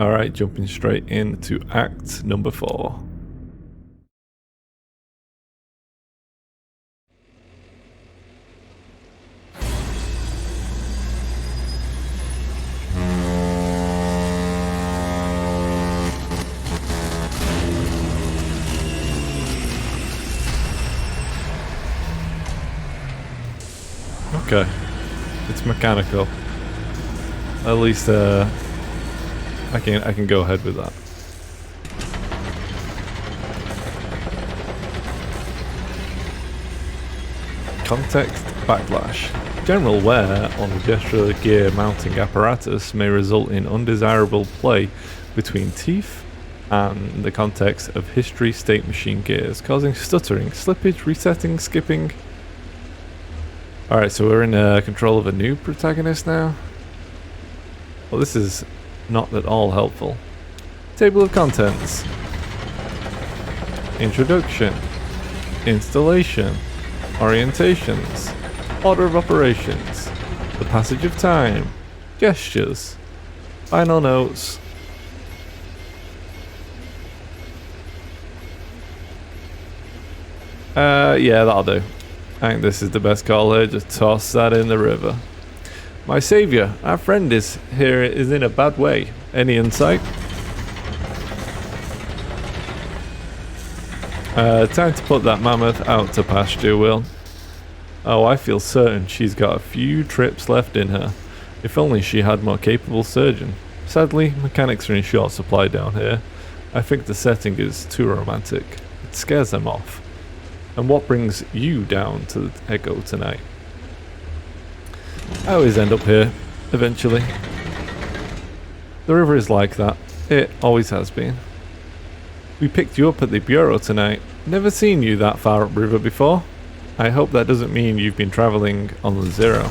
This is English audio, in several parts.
Alright, jumping straight into act number 4. Okay, it's mechanical. At least I can go ahead with that. Context backlash. General wear on the gesture gear mounting apparatus may result in undesirable play between teeth and the context of history state machine gears, causing stuttering, slippage, resetting, skipping. Alright, so we're in control of a new protagonist now. Well, this is not at all helpful. Table of contents. Introduction. Installation. Orientations. Order of operations. The passage of time. Gestures. Final notes. Yeah, that'll do. I think this is the best call here, just toss that in the river. My saviour, our friend is in a bad way. Any insight? Time to put that mammoth out to pasture, Will. Oh, I feel certain she's got a few trips left in her. If only she had more capable surgeon. Sadly, mechanics are in short supply down here. I think the setting is too romantic. It scares them off. And what brings you down to the Echo tonight? I always end up here, eventually. The river is like that. It always has been. We picked you up at the Bureau tonight. Never seen you that far upriver before. I hope that doesn't mean you've been travelling on the Zero.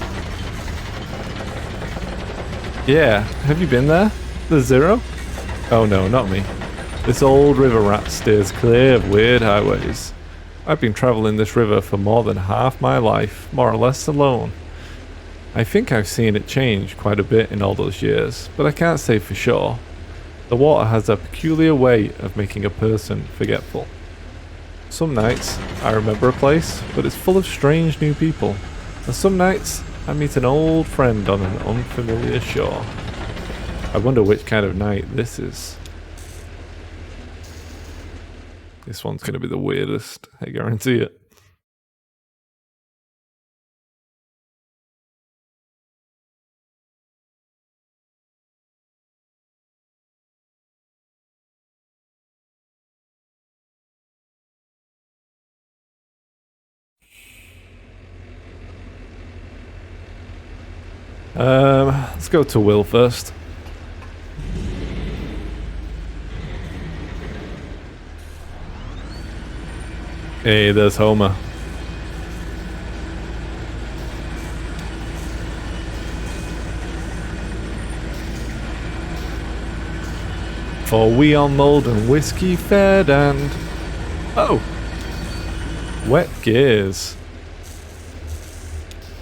Yeah, have you been there? The Zero? Oh no, not me. This old river rat steers clear of weird highways. I've been travelling this river for more than half my life, more or less alone. I think I've seen it change quite a bit in all those years, but I can't say for sure. The water has a peculiar way of making a person forgetful. Some nights, I remember a place, but it's full of strange new people. And some nights, I meet an old friend on an unfamiliar shore. I wonder which kind of night this is. This one's going to be the weirdest, I guarantee it. Let's go to Will first. Hey, there's Homer. For we are mulled and whiskey fed and... Oh! Wet gears.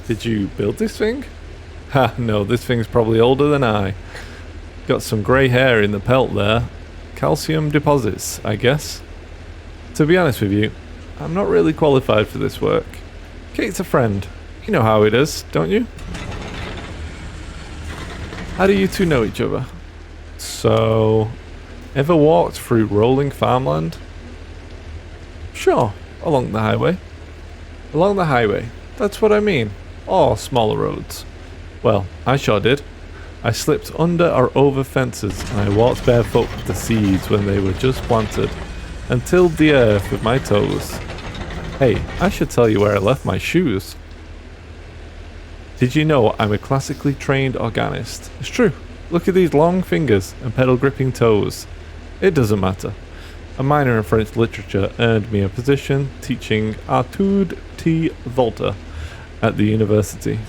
Did you build this thing? Ha, no, this thing's probably older than I. Got some grey hair in the pelt there. Calcium deposits, I guess. To be honest with you, I'm not really qualified for this work. Kate's a friend. You know how it is, don't you? How do you two know each other? So... ever walked through rolling farmland? Sure, along the highway. Along the highway, that's what I mean. Or smaller roads. Well, I sure did. I slipped under or over fences and I walked barefoot with the seeds when they were just planted and tilled the earth with my toes. Hey, I should tell you where I left my shoes. Did you know I'm a classically trained organist? It's true. Look at these long fingers and pedal gripping toes. It doesn't matter. A minor in French literature earned me a position teaching Etudes T. Volta at the university.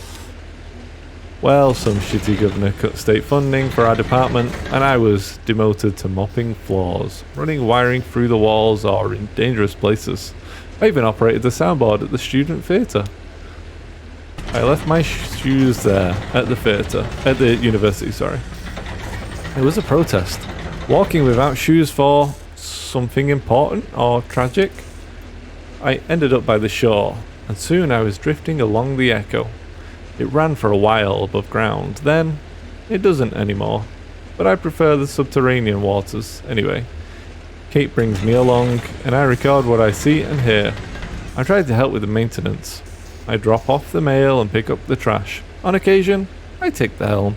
Well, some shitty governor cut state funding for our department, and I was demoted to mopping floors, running wiring through the walls or in dangerous places. I even operated the soundboard at the student theatre. I left my shoes there at the university, sorry. It was a protest. Walking without shoes for something important or tragic. I ended up by the shore, and soon I was drifting along the echo. It ran for a while above ground, then it doesn't anymore. But I prefer the subterranean waters anyway. Kate brings me along, and I record what I see and hear. I try to help with the maintenance. I drop off the mail and pick up the trash. On occasion, I take the helm.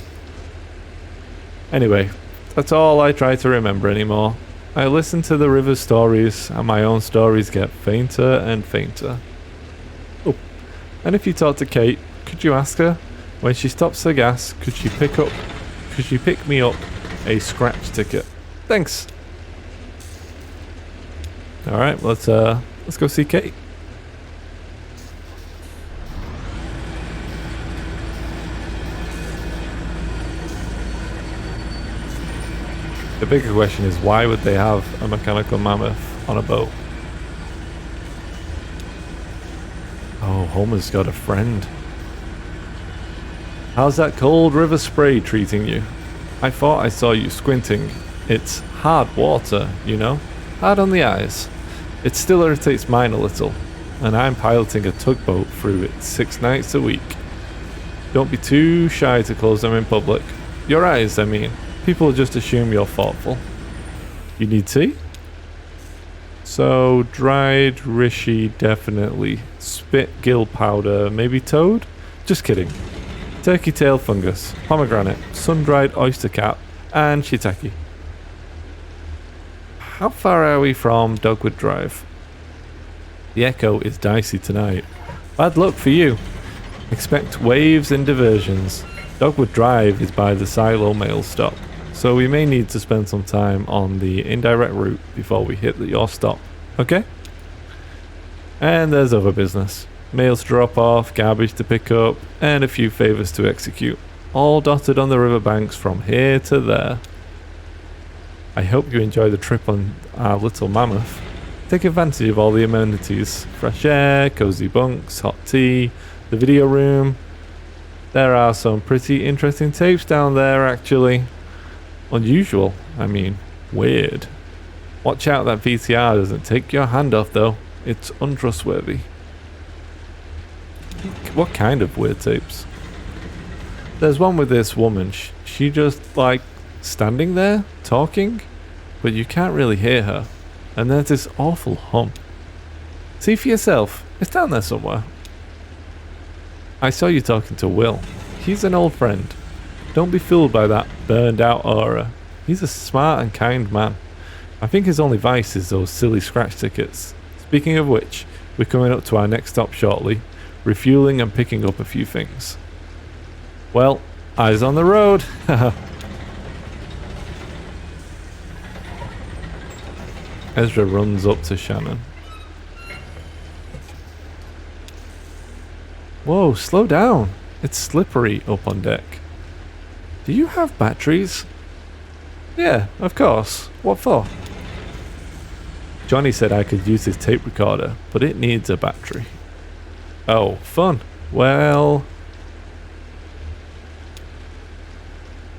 Anyway, that's all I try to remember anymore. I listen to the river's stories, and my own stories get fainter and fainter. Oh, and if you talk to Kate, could you ask her, when she stops her gas, could she pick me up a scratch ticket? Thanks. Alright, let's go see Kate. The bigger question is, why would they have a mechanical mammoth on a boat? Oh, Homer's got a friend. How's that cold river spray treating you? I thought I saw you squinting. It's hard water, you know? Hard on the eyes. It still irritates mine a little, and I'm piloting a tugboat through it 6 nights a week. Don't be too shy to close them in public. Your eyes, I mean. People just assume you're thoughtful. You need tea? So, dried rishi, definitely. Spit gill powder, maybe toad? Just kidding. Turkey tail fungus, pomegranate, sun-dried oyster cap, and shiitake. How far are we from Dogwood Drive? The echo is dicey tonight. Bad luck for you. Expect waves and diversions. Dogwood Drive is by the silo mail stop, so we may need to spend some time on the indirect route before we hit your stop, okay? And there's other business. Mail to drop off, garbage to pick up, and a few favours to execute. All dotted on the riverbanks from here to there. I hope you enjoy the trip on our little mammoth. Take advantage of all the amenities. Fresh air, cozy bunks, hot tea, the video room. There are some pretty interesting tapes down there actually. Unusual, I mean, weird. Watch out that VCR doesn't take your hand off though. It's untrustworthy. What kind of weird tapes? There's one with this woman. She just like standing there talking, but you can't really hear her. And there's this awful hum. See for yourself. It's down there somewhere. I saw you talking to Will. He's an old friend. Don't be fooled by that burned out aura. He's a smart and kind man. I think his only vice is those silly scratch tickets. Speaking of which, we're coming up to our next stop shortly, refueling and picking up a few things. Well, eyes on the road. Ezra runs up to Shannon. Whoa, slow down. It's slippery up on deck. Do you have batteries? Yeah, of course. What for? Johnny said I could use his tape recorder, but it needs a battery. Oh, fun. Well,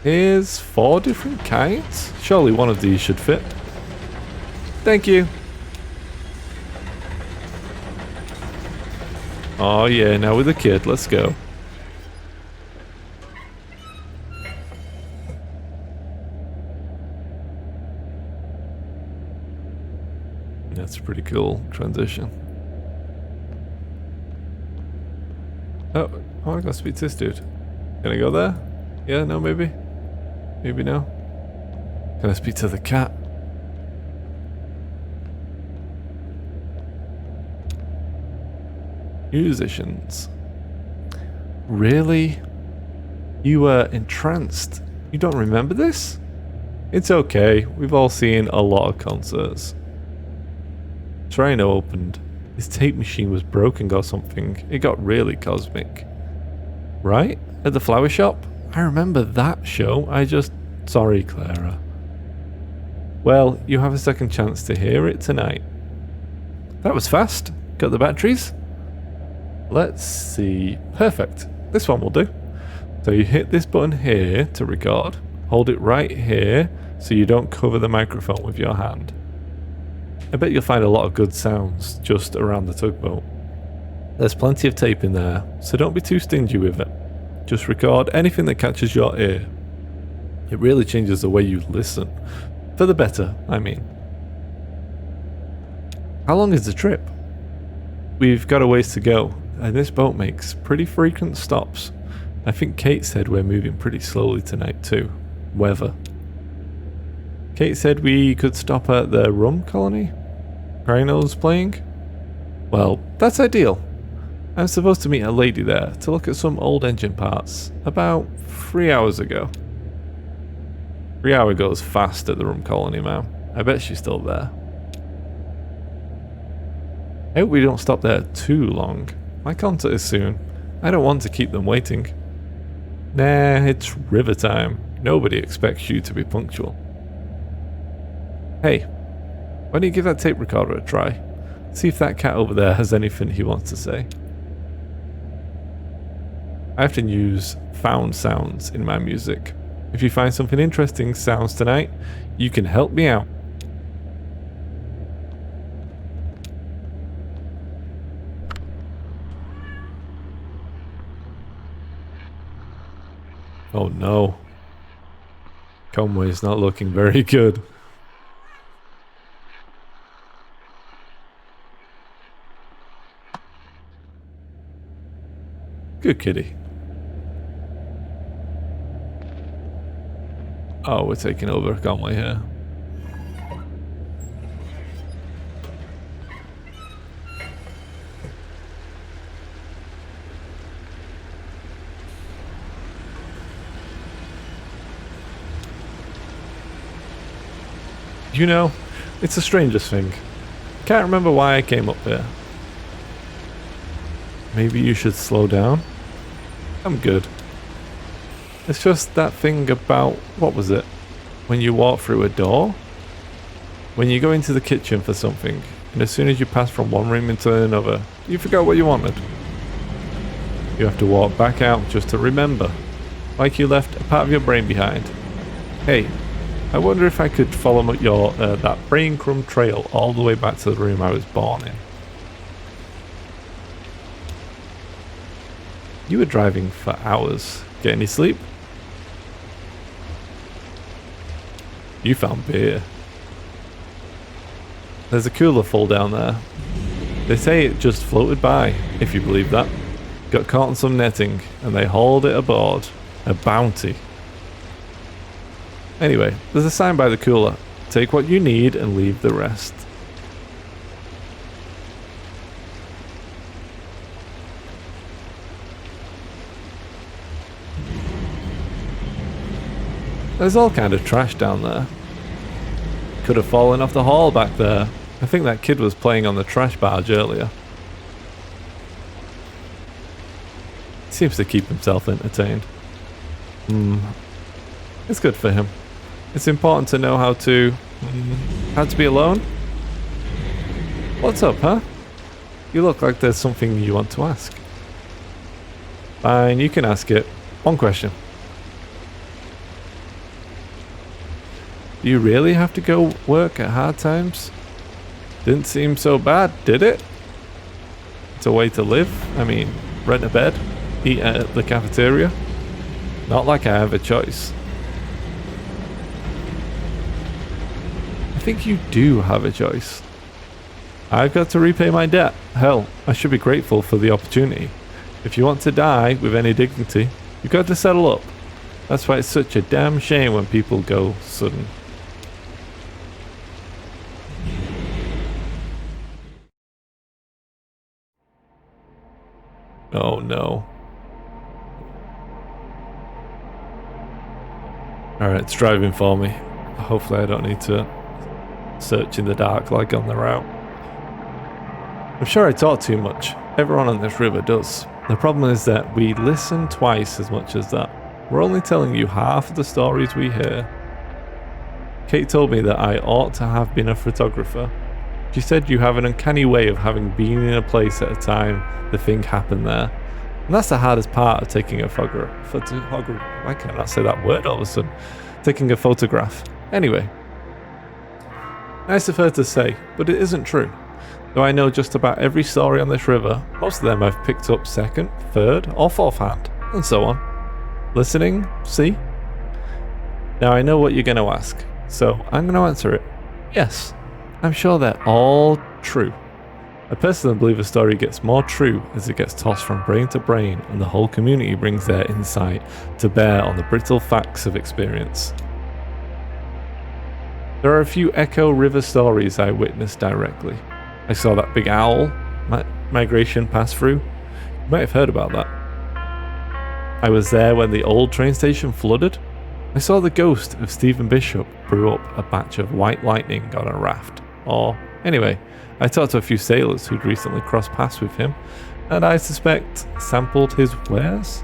here's 4 different kinds. Surely one of these should fit. Thank you. Oh yeah, now with a kid, let's go. That's a pretty cool transition. Oh, I want to go speak to this dude. Can I go there? Yeah, no, maybe? Maybe no? Can I speak to the cat? Musicians. Really? You were entranced? You don't remember this? It's okay, we've all seen a lot of concerts. Trino opened. His tape machine was broken or something. It got really cosmic. Right? At the flower shop? I remember that show. Sorry, Clara. Well, you have a second chance to hear it tonight. That was fast. Got the batteries? Let's see. Perfect. This one will do. So you hit this button here to record. Hold it right here so you don't cover the microphone with your hand. I bet you'll find a lot of good sounds just around the tugboat. There's plenty of tape in there, so don't be too stingy with it. Just record anything that catches your ear. It really changes the way you listen. For the better, I mean. How long is the trip? We've got a ways to go, and this boat makes pretty frequent stops. I think Kate said we're moving pretty slowly tonight too. Weather. Kate said we could stop at the rum colony? Rhino's playing? Well, that's ideal. I'm supposed to meet a lady there to look at some old engine parts about 3 hours ago. 3 hours goes fast at the rum colony, man. I bet she's still there. I hope we don't stop there too long. My concert is soon. I don't want to keep them waiting. Nah, it's river time. Nobody expects you to be punctual. Hey, why don't you give that tape recorder a try? See if that cat over there has anything he wants to say. I often use found sounds in my music. If you find something interesting sounds tonight, you can help me out. Oh no. Conway's not looking very good. Good kitty. Oh, we're taking over Conway here. You know, it's the strangest thing. Can't remember why I came up here. Maybe you should slow down? I'm good. It's just that thing about, what was it? When you walk through a door? When you go into the kitchen for something, and as soon as you pass from one room into another, you forgot what you wanted. You have to walk back out just to remember, like you left a part of your brain behind. Hey, I wonder if I could follow your that brain crumb trail all the way back to the room I was born in. You were driving for hours. Get any sleep? You found beer. There's a cooler full down there. They say it just floated by, if you believe that. Got caught on some netting, and they hauled it aboard. A bounty. Anyway, there's a sign by the cooler. Take what you need and leave the rest. There's all kind of trash down there. Could have fallen off the hall back there. I think that kid was playing on the trash barge earlier. Seems to keep himself entertained. It's good for him. It's important to know how to be alone. What's up, huh? You look like there's something you want to ask. Fine, you can ask it. One question. Do you really have to go work at hard times? Didn't seem so bad, did it? It's a way to live. I mean, rent a bed, eat at the cafeteria. Not like I have a choice. I think you do have a choice. I've got to repay my debt. Hell, I should be grateful for the opportunity. If you want to die with any dignity, you've got to settle up. That's why it's such a damn shame when people go sudden. Oh no. Alright, it's driving for me. Hopefully I don't need to search in the dark like on the route. I'm sure I talk too much. Everyone on this river does. The problem is that we listen twice as much as that. We're only telling you half of the stories we hear. Kate told me that I ought to have been a photographer. She said you have an uncanny way of having been in a place at a time the thing happened there. And that's the hardest part of taking a photography. Why can't I say that word all of a sudden? taking a photograph. Anyway, nice of her to say, but it isn't true. Though I know just about every story on this river, most of them I've picked up second, third, or fourth hand, and so on. Listening? See? Now I know what you're going to ask, so I'm going to answer it. Yes, I'm sure they're all true. I personally believe a story gets more true as it gets tossed from brain to brain and the whole community brings their insight to bear on the brittle facts of experience. There are a few Echo River stories I witnessed directly. I saw that big owl migration pass through. You might have heard about that. I was there when the old train station flooded. I saw the ghost of Stephen Bishop brew up a batch of white lightning on a raft. Or, anyway, I talked to a few sailors who'd recently crossed paths with him, and I suspect sampled his wares.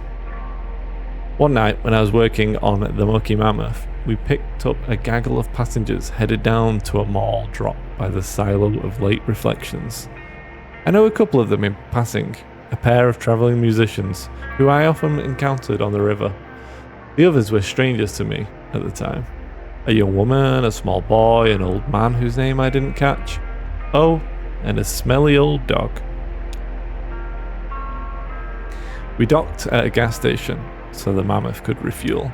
One night, when I was working on the Mucky Mammoth, we picked up a gaggle of passengers headed down to a mall drop by the silo of late reflections. I know a couple of them in passing, a pair of travelling musicians who I often encountered on the river. The others were strangers to me at the time. A young woman, a small boy, an old man whose name I didn't catch. Oh, and a smelly old dog. We docked at a gas station so the Mammoth could refuel.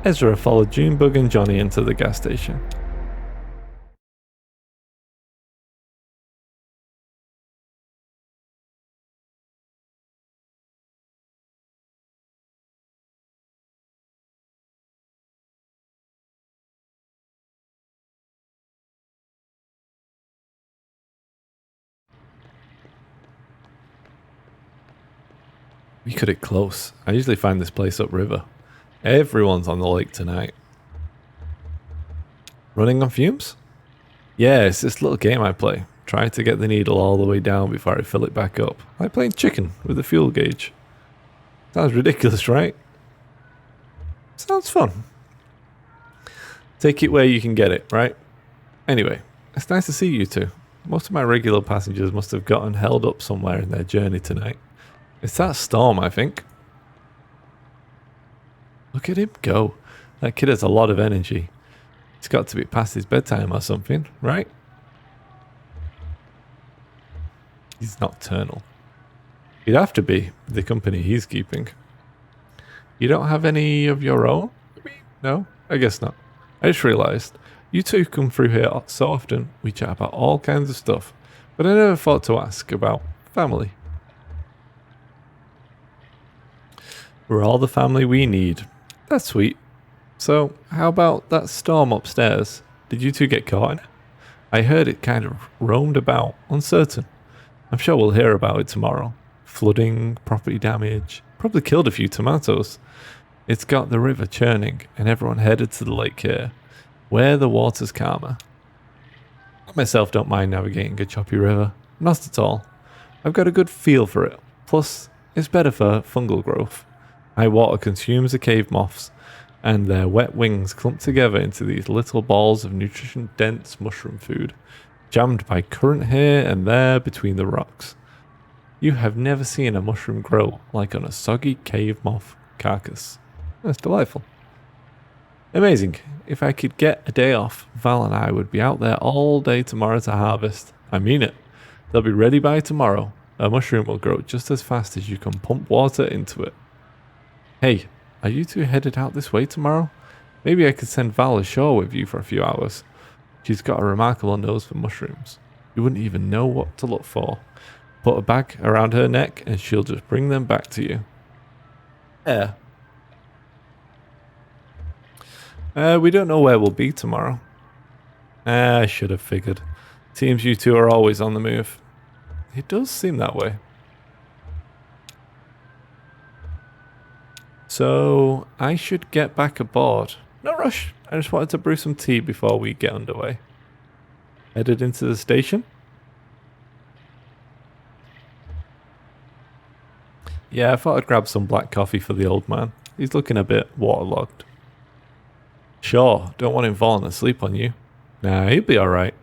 Ezra followed Junebug and Johnny into the gas station. We cut it close. I usually find this place upriver. Everyone's on the lake tonight. Running on fumes? Yeah, it's this little game I play. Trying to get the needle all the way down before I fill it back up. Like playing chicken with a fuel gauge. Sounds ridiculous, right? Sounds fun. Take it where you can get it, right? Anyway, it's nice to see you two. Most of my regular passengers must have gotten held up somewhere in their journey tonight. It's that storm, I think. Look at him go. That kid has a lot of energy. He's got to be past his bedtime or something, right? He's nocturnal. He'd have to be, the company he's keeping. You don't have any of your own? No? I guess not. I just realised, you two come through here so often, we chat about all kinds of stuff, but I never thought to ask about family. We're all the family we need. That's sweet. So, how about that storm upstairs? Did you two get caught in it? I heard it kind of roamed about, uncertain. I'm sure we'll hear about it tomorrow. Flooding, property damage, probably killed a few tomatoes. It's got the river churning, and everyone headed to the lake here, where the water's calmer. I myself don't mind navigating a choppy river. Not at all. I've got a good feel for it. Plus, it's better for fungal growth. High water consumes the cave moths, and their wet wings clump together into these little balls of nutrition-dense mushroom food, jammed by current here and there between the rocks. You have never seen a mushroom grow like on a soggy cave moth carcass. That's delightful. Amazing. If I could get a day off, Val and I would be out there all day tomorrow to harvest. I mean it. They'll be ready by tomorrow. A mushroom will grow just as fast as you can pump water into it. Hey, are you two headed out this way tomorrow? Maybe I could send Val ashore with you for a few hours. She's got a remarkable nose for mushrooms. You wouldn't even know what to look for. Put a bag around her neck and she'll just bring them back to you. Yeah. We don't know where we'll be tomorrow. I should have figured. Seems you two are always on the move. It does seem that way. So, I should get back aboard. No rush. I just wanted to brew some tea before we get underway. Headed into the station? Yeah, I thought I'd grab some black coffee for the old man. He's looking a bit waterlogged. Sure, don't want him falling asleep on you. Nah, he'll be alright.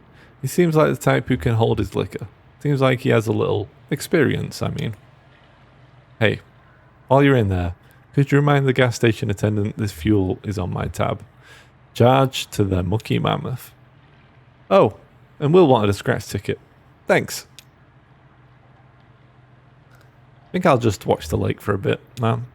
He seems like the type who can hold his liquor. Seems like he has a little experience, I mean. Hey, while you're in there, could you remind the gas station attendant this fuel is on my tab? Charge to the Mucky Mammoth. Oh, and Will wanted a scratch ticket. Thanks. I think I'll just watch the lake for a bit, man.